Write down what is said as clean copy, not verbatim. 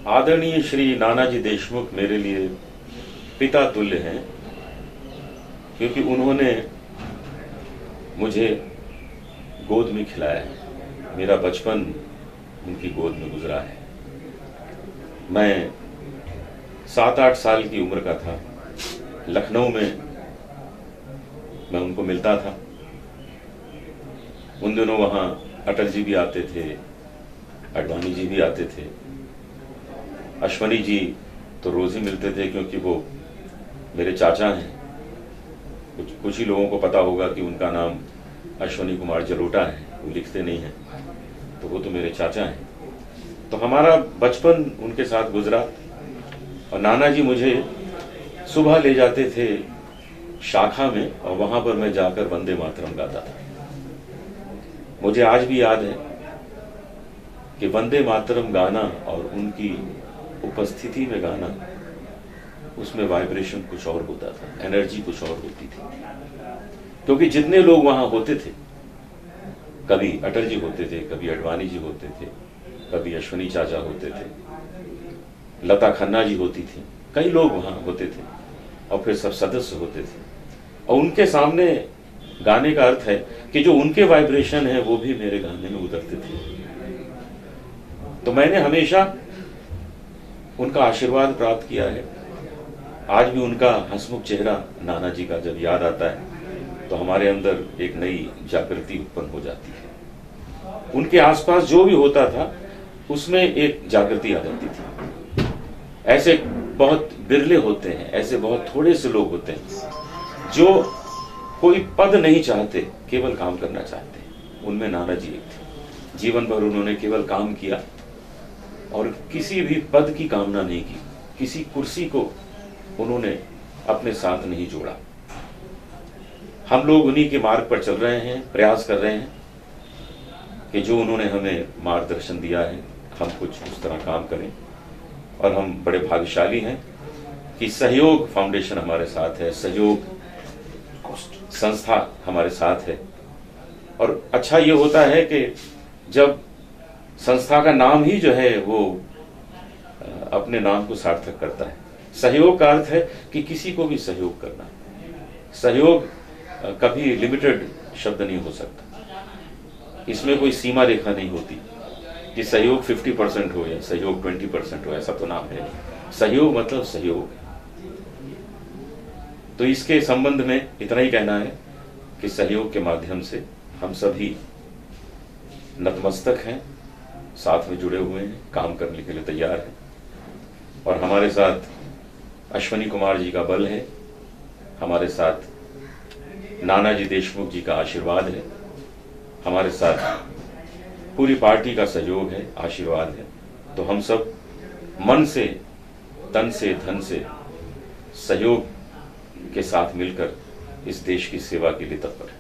आदरणीय श्री नानाजी देशमुख मेरे लिए पिता तुल्य हैं, क्योंकि उन्होंने मुझे गोद में खिलाया है। मेरा बचपन उनकी गोद में गुजरा है। मैं 7-8 साल की उम्र का था। लखनऊ में मैं उनको मिलता था। उन दिनों वहाँ अटल जी भी आते थे, अडवाणी जी भी आते थे, अश्वनी जी तो रोज ही मिलते थे, क्योंकि वो मेरे चाचा हैं। कुछ ही लोगों को पता होगा कि उनका नाम अश्वनी कुमार जलोटा है, वो लिखते नहीं हैं, तो वो तो मेरे चाचा हैं। तो हमारा बचपन उनके साथ गुजरा। और नाना जी मुझे सुबह ले जाते थे शाखा में, और वहां पर मैं जाकर वंदे मातरम गाता था। मुझे आज भी याद है कि वंदे मातरम गाना और उनकी उपस्थिति में गाना, उसमें वाइब्रेशन कुछ और होता था, एनर्जी कुछ और होती थी। क्योंकि जितने लोग वहां होते थे, कभी अटल जी होते थे, कभी अडवाणी जी होते थे, कभी अश्वनी चाचा होते थे, लता खन्ना जी होती थी, कई लोग वहां होते थे, और फिर सब सदस्य होते थे। और उनके सामने गाने का अर्थ है कि जो उनके वाइब्रेशन है वो भी मेरे गाने में उतरते थे। तो मैंने हमेशा उनका आशीर्वाद प्राप्त किया है। आज भी उनका हंसमुख चेहरा नाना जी का जब याद आता है तो हमारे अंदर एक नई जागृति उत्पन्न हो जाती है। उनके आसपास जो भी होता था उसमें एक जागृति आ जाती थी। ऐसे बहुत बिरले होते हैं, ऐसे बहुत थोड़े से लोग होते हैं जो कोई पद नहीं चाहते, केवल काम करना चाहते हैं। उनमें नाना जी एक थे। जीवन भर उन्होंने केवल काम किया और किसी भी पद की कामना नहीं की, किसी कुर्सी को उन्होंने अपने साथ नहीं जोड़ा। हम लोग उन्हीं के मार्ग पर चल रहे हैं, प्रयास कर रहे हैं कि जो उन्होंने हमें मार्गदर्शन दिया है हम कुछ उस तरह काम करें। और हम बड़े भाग्यशाली हैं कि सहयोग फाउंडेशन हमारे साथ है, सहयोग संस्था हमारे साथ है। और अच्छा ये होता है कि जब संस्था का नाम ही जो है वो अपने नाम को सार्थक करता है। सहयोग का अर्थ है कि किसी को भी सहयोग करना। सहयोग कभी लिमिटेड शब्द नहीं हो सकता, इसमें कोई सीमा रेखा नहीं होती कि सहयोग 50% हो या सहयोग 20% हो, ऐसा तो नाम है। सहयोग मतलब सहयोग। तो इसके संबंध में इतना ही कहना है कि सहयोग के माध्यम से हम सभी नतमस्तक हैं, साथ में जुड़े हुए हैं, काम करने के लिए तैयार हैं। और हमारे साथ अश्वनी कुमार जी का बल है, हमारे साथ नानाजी देशमुख जी का आशीर्वाद है, हमारे साथ पूरी पार्टी का सहयोग है, आशीर्वाद है। तो हम सब मन से, तन से, धन से, सहयोग के साथ मिलकर इस देश की सेवा के लिए तत्पर है।